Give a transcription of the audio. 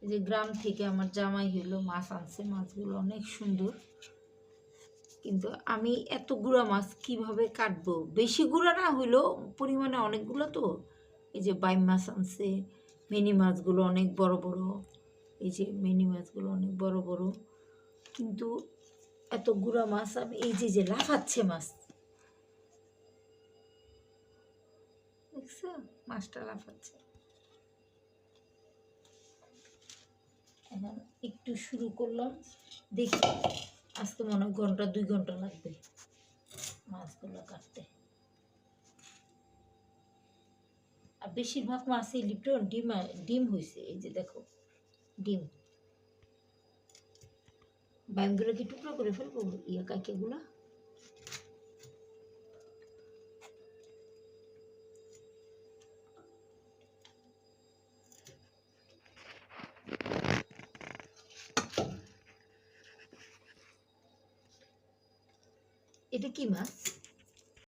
এই যে গ্রাম থেকে আমার জামাই হলো মাছ আনছে, মাছগুলো অনেক সুন্দর। কিন্তু আমি এত গুঁড়া মাছ কিভাবে কাটবো? বেশি গুঁড়া না হইলেও পরিমাণে অনেকগুলো তো। এই যে বাইম মাছ আনছে, মিনি মাছগুলো অনেক বড় বড়। এই যে মিনি মাছগুলো অনেক বড় বড়, কিন্তু এত গুঁড়া মাছ আমি এই যে যে লাফাচ্ছে মাছ, দেখছো মাছটা লাফাচ্ছে। এখন একটু শুরু করলাম, দেখি আজকে মনে হয় ঘন্টা 2 ঘন্টা লাগবে মাছগুলো কাটতে। আর বেশিরভাগ মাছই লিপ্টন ডিম ডিম হয়েছে। এই যে দেখো ডিম। বাইমগুলো কি টুকরো করে ফেলবো ইয়া কাইকেগুলা? এটা কি মাছ?